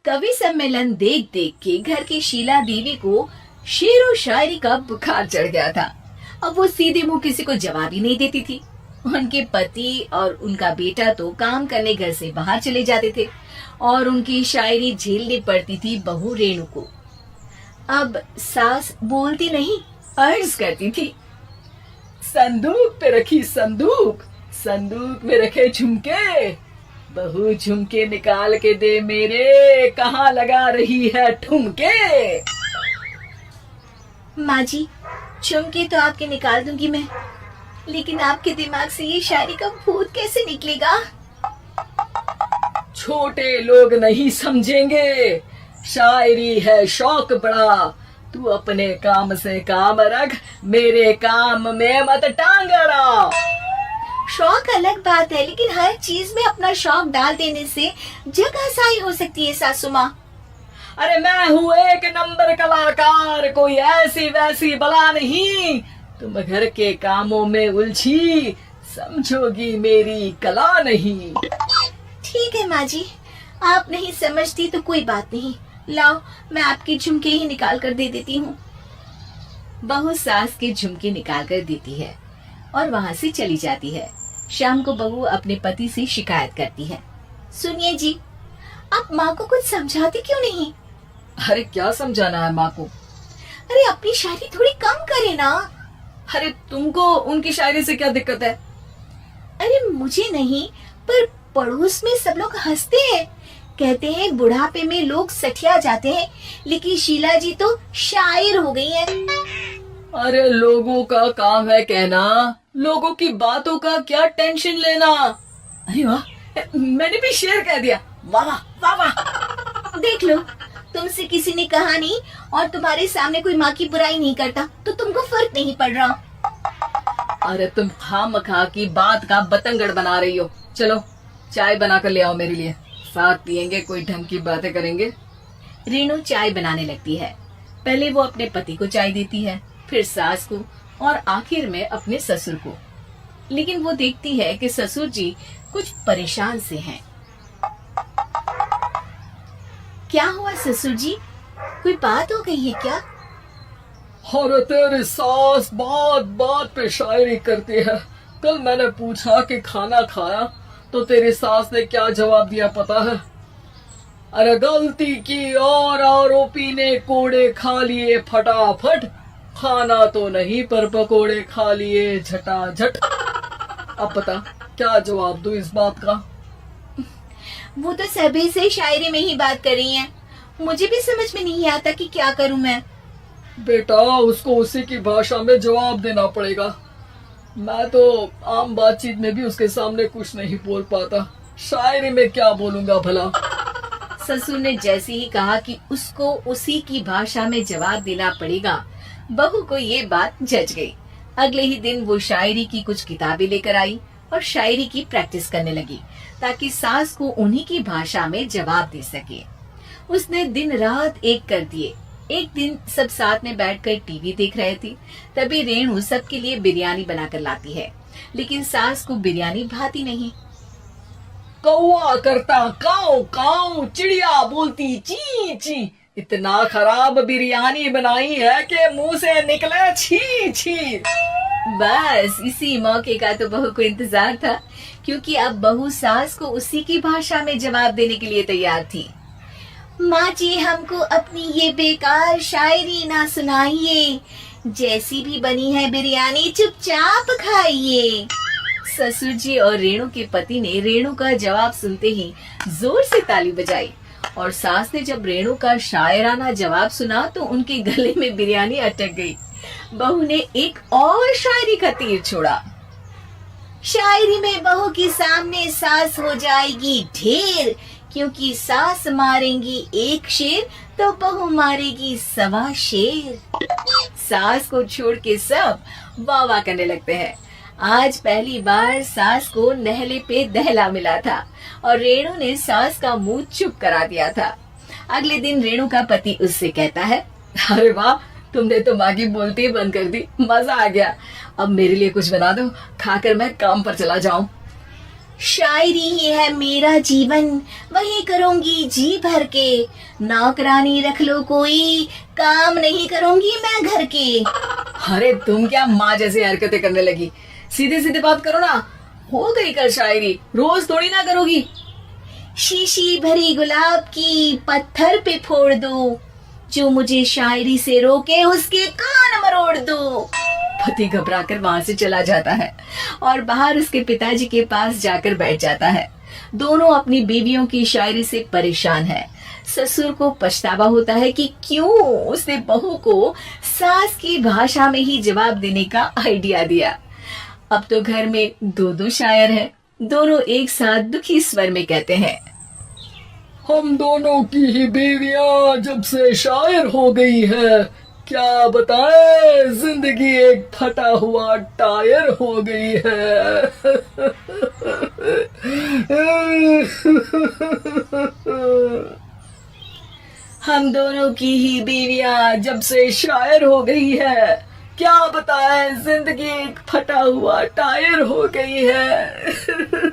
कवि सम्मेलन देख देख के घर की शीला देवी को शेर और शायरी का बुखार चढ़ गया था। अब वो सीधे मुंह किसी को जवाब ही नहीं देती थी। उनके पति और उनका बेटा तो काम करने घर से बाहर चले जाते थे और उनकी शायरी झेलनी पड़ती थी बहू रेणु को। अब सास बोलती नहीं, अर्ज करती थी, संदूक पे रखी संदूक, संदूक में रखे झुमके, बहू झुमके निकाल के दे मेरे, कहाँ लगा रही है ठुमके। माँ जी, झुमके तो आपके निकाल दूंगी मैं, लेकिन आपके दिमाग से ये शायरी का भूत कैसे निकलेगा? छोटे लोग नहीं समझेंगे, शायरी है शौक बड़ा, तू अपने काम से काम रख, मेरे काम में मत टांग अड़ा। शौक अलग बात है, लेकिन हर चीज में अपना शौक डाल देने से जग हंसाई हो सकती है सासू माँ। अरे मैं हूँ एक नंबर कलाकार, कोई ऐसी वैसी बला नहीं, तुम घर के कामों में उलझी, समझोगी मेरी कला नहीं। ठीक है माँ जी, आप नहीं समझती तो कोई बात नहीं, लाओ मैं आपके झुमके ही निकाल कर दे देती हूँ। बहू सास के झुमके निकाल कर देती है और वहाँ से चली जाती है। शाम को बहू अपने पति से शिकायत करती है, सुनिए जी, आप माँ को कुछ समझाती क्यों नहीं? अरे क्या समझाना है माँ को? अरे अपनी शायरी थोड़ी कम करे ना। अरे तुमको उनकी शायरी से क्या दिक्कत है? अरे मुझे नहीं, पर पड़ोस में सब लोग हंसते हैं, कहते हैं बुढ़ापे में लोग सठिया जाते हैं, लेकिन शीला जी तो शायर हो गई है। अरे लोगों का काम है कहना, लोगों की बातों का क्या टेंशन लेना। अरे वाह, मैंने भी शेर कह दिया, वाह वाह वाह। देख लो, तुमसे किसी ने कहा नहीं और तुम्हारे सामने कोई माँ की बुराई नहीं करता तो तुमको फर्क नहीं पड़ रहा। अरे तुम खामखा की बात का बतंगड़ बना रही हो। चलो चाय बना कर ले आओ मेरे लिए, साथ पियेंगे, कोई ढंग की बातें करेंगे। रेणु चाय बनाने लगती है। पहले वो अपने पति को चाय देती है, फिर सास को और आखिर में अपने ससुर को। लेकिन वो देखती है कि ससुर जी कुछ परेशान से हैं। क्या हुआ ससुर जी, कोई बात हो गई है क्या? अरे तेरी सास बात बात पे शायरी करती है। कल मैंने पूछा कि खाना खाया तो तेरी सास ने क्या जवाब दिया पता है? अरे गलती की और आरोपी ने कोड़े खा लिए फटाफट, खाना तो नहीं पर पकोड़े खा लिए झटाझट। अब बता क्या जवाब दूं इस बात का? वो तो सभी से शायरी में ही बात कर रही हैं, मुझे भी समझ में नहीं आता कि क्या करूं मैं। बेटा उसको उसी की भाषा में जवाब देना पड़ेगा। मैं तो आम बातचीत में भी उसके सामने कुछ नहीं बोल पाता, शायरी में क्या बोलूंगा भला। ससुर ने जैसे ही कहा कि उसको उसी की भाषा में जवाब देना पड़ेगा, बहू को ये बात जच गई। अगले ही दिन वो शायरी की कुछ किताबें लेकर आई और शायरी की प्रैक्टिस करने लगी ताकि सास को उन्हीं की भाषा में जवाब दे सके। उसने दिन रात एक कर दिए। एक दिन सब साथ में बैठकर टीवी देख रहे थे, तभी रेणु सबके लिए बिरयानी बनाकर लाती है, लेकिन सास को बिरयानी भाती नहीं। कौवा करता काऊ काऊ, चिड़िया बोलती ची ची, इतना खराब बिरयानी बनाई है कि मुंह से निकले छी छी। बस इसी मौके का तो बहू को इंतजार था, क्योंकि अब बहू सास को उसी की भाषा में जवाब देने के लिए तैयार थी। माँ जी, हमको अपनी ये बेकार शायरी ना सुनाइए, जैसी भी बनी है बिरयानी चुपचाप खाइए। ससुर जी और रेणु के पति ने रेणु का जवाब सुनते ही जोर से ताली बजाई और सास ने जब रेणु का शायराना जवाब सुना तो उनके गले में बिरयानी अटक गई। बहू ने एक और शायरी का तीर छोड़ा। शायरी में बहू के सामने सास हो जाएगी ढेर, क्योंकि सास मारेंगी एक शेर तो बहू मारेगी 1.25 शेर। सास को छोड़ के सब वाह वाह करने लगते हैं। आज पहली बार सास को नहले पे दहला मिला था और रेणु ने सास का मुंह चुप करा दिया था। अगले दिन रेणु का पति उससे कहता है, अरे वाह, तुमने तो माँ की बोलती बंद कर दी, मजा आ गया। अब मेरे लिए कुछ बना दो, खाकर मैं काम पर चला जाऊं। शायरी ही है मेरा जीवन, वही करूंगी जी भर के। नौकरानी रख लो कोई, काम नहीं करूंगी मैं घर के। अरे तुम क्या माँ जैसी हरकतें करने लगी? सीधे सीधे बात करो ना। हो गई कल शायरी, रोज थोड़ी ना करोगी। शीशी भरी गुलाब की पत्थर पे फोड़ दो, जो मुझे शायरी से रोके उसके कान मरोड़ दो। पति घबराकर वहां से चला जाता है और बाहर उसके पिताजी के पास जाकर बैठ जाता है। दोनों अपनी बीवियों की शायरी से परेशान हैं। ससुर को पछतावा होता है कि क्यों उसने बहू को सास की भाषा में ही जवाब देने का आइडिया दिया। अब तो घर में दो दो शायर हैं। दोनों एक साथ दुखी स्वर में कहते हैं, हम दोनों की ही बीवियां जब से शायर हो गई है, क्या बताएं, जिंदगी एक फटा हुआ टायर हो गई है। हम दोनों की ही बीवियां जब से शायर हो गई है, क्या बताएं, जिंदगी एक फटा हुआ टायर हो गई है।